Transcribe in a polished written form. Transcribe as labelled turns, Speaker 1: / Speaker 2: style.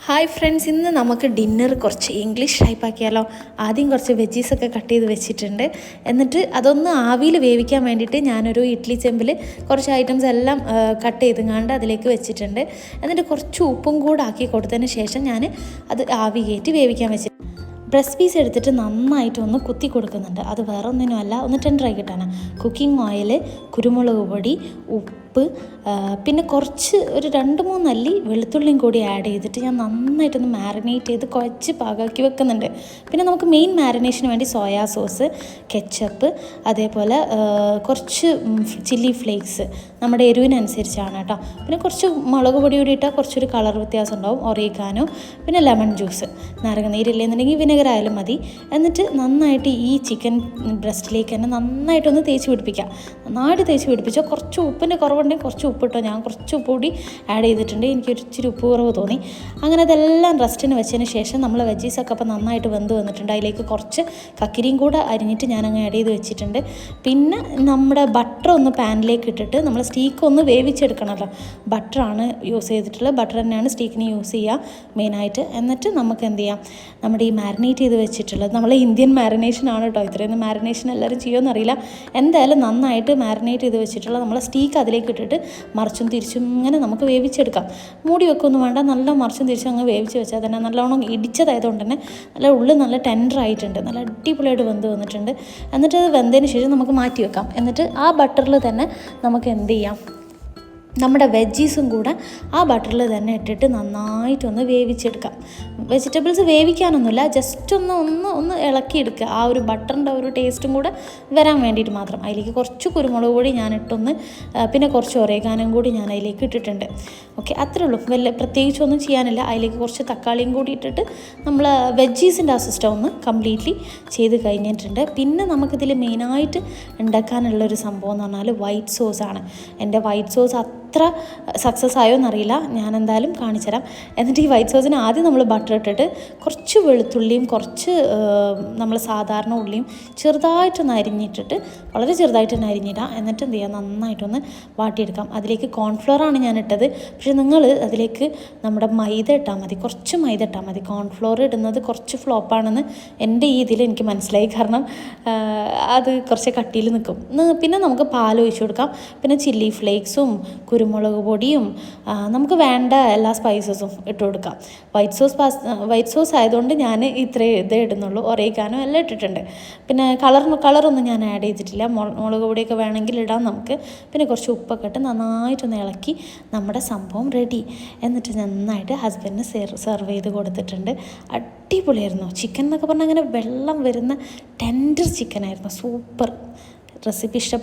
Speaker 1: Hi friends, ഇന്ന് നമുക്ക് dinner കുറച്ച് ഇംഗ്ലീഷ് ടൈപ്പാക്കിയാലോ. ആദ്യം കുറച്ച് വെജീസൊക്കെ കട്ട് ചെയ്ത് വെച്ചിട്ടുണ്ട്. എന്നിട്ട് അതൊന്ന് ആവിയിൽ വേവിക്കാൻ വേണ്ടിയിട്ട് ഞാനൊരു ഇഡ്ഡലി ചെമ്പിൽ കുറച്ച് ഐറ്റംസ് എല്ലാം കട്ട് ചെയ്തുകൊണ്ട് അതിലേക്ക് വെച്ചിട്ടുണ്ട്. എന്നിട്ട് കുറച്ച് ഉപ്പും കൂടെ ആക്കി കൊടുത്തതിന് ശേഷം ഞാൻ അത് ആവി കയറ്റി വേവിക്കാൻ വെച്ചിട്ടുണ്ട്. ബ്രസ്റ്റ് പീസ് എടുത്തിട്ട് നന്നായിട്ട് ഒന്ന് കുത്തി കൊടുക്കുന്നുണ്ട്. അത് വേറെ ഒന്നിനുമല്ല, ഒന്ന് ടെൻഡറായി കിട്ടാനാണ്. കുക്കിംഗ് ഓയിൽ, കുരുമുളക് പൊടി, ഉപ്പ്, പിന്നെ കുറച്ച് ഒരു 2-3 അല്ലി വെളുത്തുള്ളിയും കൂടി ആഡ് ചെയ്തിട്ട് ഞാൻ നന്നായിട്ടൊന്ന് മാരിനേറ്റ് ചെയ്ത് കുഴച്ച് പാകാക്കി വെക്കുന്നുണ്ട്. പിന്നെ നമുക്ക് മെയിൻ മാരിനേഷന് വേണ്ടി സോയാ സോസ്, കെച്ചപ്പ്, അതേപോലെ കുറച്ച് ചില്ലി ഫ്ലേക്സ് നമ്മുടെ എരിവിനനുസരിച്ചാണ് കേട്ടോ. പിന്നെ കുറച്ച് മുളക് പൊടി കൂടി ഇട്ടാൽ കുറച്ചൊരു കളർ വ്യത്യാസം ഉണ്ടാവും. ഒറിഗാനോ, പിന്നെ ലെമൺ ജ്യൂസ്, നാരങ്ങനീരില്ലെന്നുണ്ടെങ്കിൽ വിനെഗർ ആയാലും മതി. എന്നിട്ട് നന്നായിട്ട് ഈ ചിക്കൻ ബ്രസ്റ്റിലേക്ക് തന്നെ നന്നായിട്ടൊന്ന് തേച്ച് പിടിപ്പിക്കാം. നന്നായിട്ട് തേച്ച് പിടിപ്പിച്ചാൽ കുറച്ച് ഉപ്പിൻ്റെ കുറവുണ്ടെങ്കിൽ കുറച്ച് ഉപ്പിട്ടോ. ഞാൻ കുറച്ച് ഉപ്പ് കൂടി ആഡ് ചെയ്തിട്ടുണ്ട്. എനിക്കൊരു ഇച്ചിരി ഉപ്പ് കുറവ് തോന്നി. അങ്ങനെ അതെല്ലാം റെസ്റ്റിന് വെച്ചതിന് ശേഷം നമ്മൾ വെജീസൊക്കെ അപ്പോൾ നന്നായിട്ട് വെന്ത് വന്നിട്ടുണ്ട്. അതിലേക്ക് കുറച്ച് കക്കിരിയും കൂടെ അരിഞ്ഞിട്ട് ഞാനങ്ങ് ആഡ് ചെയ്ത് വെച്ചിട്ടുണ്ട്. പിന്നെ നമ്മുടെ ബട്ടർ ഒന്ന് പാനിലേക്ക് ഇട്ടിട്ട് നമ്മൾ സ്റ്റീക്ക് ഒന്ന് വേവിച്ചെടുക്കണമല്ലോ. ബട്ടറാണ് യൂസ് ചെയ്തിട്ടുള്ളത്. ബട്ടർ തന്നെയാണ് സ്റ്റീക്കിന് യൂസ് ചെയ്യുക മെയിനായിട്ട്. എന്നിട്ട് നമുക്ക് എന്ത് ചെയ്യാം, നമ്മുടെ ഈ മാരിനേറ്റ് ചെയ്ത് വെച്ചിട്ടുള്ളത് നമ്മളെ ഇന്ത്യൻ മാരിനേഷനാണ് കേട്ടോ. ഇത്രയൊന്നും മാരിനേഷൻ എല്ലാവരും ചെയ്യുമെന്നറിയില്ല. എന്തായാലും നന്നായിട്ട് മാരിനേറ്റ് ചെയ്ത് വെച്ചിട്ടുള്ള നമ്മളെ സ്റ്റീക്ക് അതിലേക്ക് ഇട്ടിട്ട് മറിച്ചും തിരിച്ചും ഇങ്ങനെ നമുക്ക് വേവിച്ചെടുക്കാം. മൂടി വെക്കൊന്നും വേണ്ട, നല്ല മറിച്ചും തിരിച്ചും അങ്ങ് വേവിച്ച് വെച്ചാൽ തന്നെ നല്ലോണം ഇടിച്ചതായതുകൊണ്ട് തന്നെ നല്ല ഉള്ളിൽ നല്ല ടെൻഡറായിട്ടുണ്ട്, നല്ല അടിപൊളിയായിട്ട് വെന്ത് വന്നിട്ടുണ്ട്. എന്നിട്ട് അത് വെന്തതിന് ശേഷം നമുക്ക് മാറ്റി വെക്കാം. എന്നിട്ട് ആ ബട്ടറിൽ തന്നെ നമുക്ക് എന്ത് ചെയ്യാം, നമ്മുടെ വെജീസും കൂടെ ആ ബട്ടറിൽ തന്നെ ഇട്ടിട്ട് നന്നായിട്ടൊന്ന് വേവിച്ചെടുക്കാം. വെജിറ്റബിൾസ് വേവിക്കാനൊന്നുമില്ല, ജസ്റ്റ് ഒന്ന് ഇളക്കിയെടുക്കുക. ആ ഒരു ബട്ടറിൻ്റെ ഒരു ടേസ്റ്റും കൂടെ വരാൻ വേണ്ടിയിട്ട് മാത്രം. അതിലേക്ക് കുറച്ച് കുരുമുളക് പൊടി ഞാനിട്ടൊന്ന്, പിന്നെ കുറച്ച് ഒറിഗാനോയും കൂടി ഞാൻ അതിലേക്ക് ഇട്ടിട്ടുണ്ട്. ഓക്കെ, അത്രേ ഉള്ളൂ. പ്രത്യേകിച്ചൊന്നും ചെയ്യാനില്ല. അതിലേക്ക് കുറച്ച് തക്കാളിയും കൂടി ഇട്ടിട്ട് നമ്മൾ വെജീസിൻ്റെ ആ സിസ്റ്റം ഒന്ന് കംപ്ലീറ്റ്ലി ചെയ്ത് കഴിഞ്ഞിട്ടുണ്ട്. പിന്നെ നമുക്കിതിൽ മെയിനായിട്ട് ഉണ്ടാക്കാനുള്ളൊരു സംഭവം എന്ന് പറഞ്ഞാൽ വൈറ്റ് സോസാണ്. എൻ്റെ വൈറ്റ് സോസ് അത്ര സക്സസ് ആയോ എന്നറിയില്ല, ഞാൻ എന്തായാലും കാണിച്ചുതരാം. എന്നിട്ട് ഈ വൈറ്റ് സോസിന് ആദ്യം നമ്മൾ ബട്ടർ ഇട്ടിട്ട് കുറച്ച് വെളുത്തുള്ളിയും കുറച്ച് നമ്മൾ സാധാരണ ഉള്ളിയും ചെറുതായിട്ടൊന്ന് അരിഞ്ഞിട്ടിട്ട്, വളരെ ചെറുതായിട്ട് തന്നെ അരിഞ്ഞിടാം. എന്നിട്ട് എന്ത് ചെയ്യുക, നന്നായിട്ടൊന്ന് വാട്ടിയെടുക്കാം. അതിലേക്ക് കോൺഫ്ലോറാണ് ഞാൻ ഇട്ടത്. പക്ഷേ നിങ്ങൾ അതിലേക്ക് നമ്മുടെ മൈദ ഇട്ടാൽ മതി, കുറച്ച് മൈദ ഇട്ടാൽ മതി. കോൺഫ്ലോർ ഇടുന്നത് കുറച്ച് ഫ്ലോപ്പാണെന്ന് എൻ്റെ ഈ ഇതിൽ എനിക്ക് മനസ്സിലായി. കാരണം അത് കുറച്ച് കട്ടിയിൽ നിൽക്കും. പിന്നെ നമുക്ക് പാൽ ഒഴിച്ച് കൊടുക്കാം. പിന്നെ ചില്ലി ഫ്ലേക്സും കുരുമുളക് പൊടിയും നമുക്ക് വേണ്ട എല്ലാ സ്പൈസസും ഇട്ട് കൊടുക്കാം. വൈറ്റ് സോസ് ആയതുകൊണ്ട് ഞാൻ ഇത്രയും ഇതേ ഇടുന്നുള്ളൂ. ഒറിഗാനോ എല്ലാം ഇട്ടിട്ടുണ്ട്. പിന്നെ കളറൊന്നും ഞാൻ ആഡ് ചെയ്തിട്ടില്ല. മുളക് പൊടിയൊക്കെ വേണമെങ്കിൽ ഇടാം നമുക്ക്. പിന്നെ കുറച്ച് ഉപ്പൊക്കെ ഇട്ട് നന്നായിട്ടൊന്ന് ഇളക്കി നമ്മുടെ സംഭവം റെഡി. എന്നിട്ട് നന്നായിട്ട് ഹസ്ബൻഡിന് സെർവ് ചെയ്ത് കൊടുത്തിട്ടുണ്ട്. അടിപൊളിയായിരുന്നു. ചിക്കൻ എന്നൊക്കെ പറഞ്ഞാൽ അങ്ങനെ വെള്ളം വരുന്ന ടെൻഡർ ചിക്കനായിരുന്നു. Super recipe. ഇഷ്ടപ്പെട്ടു.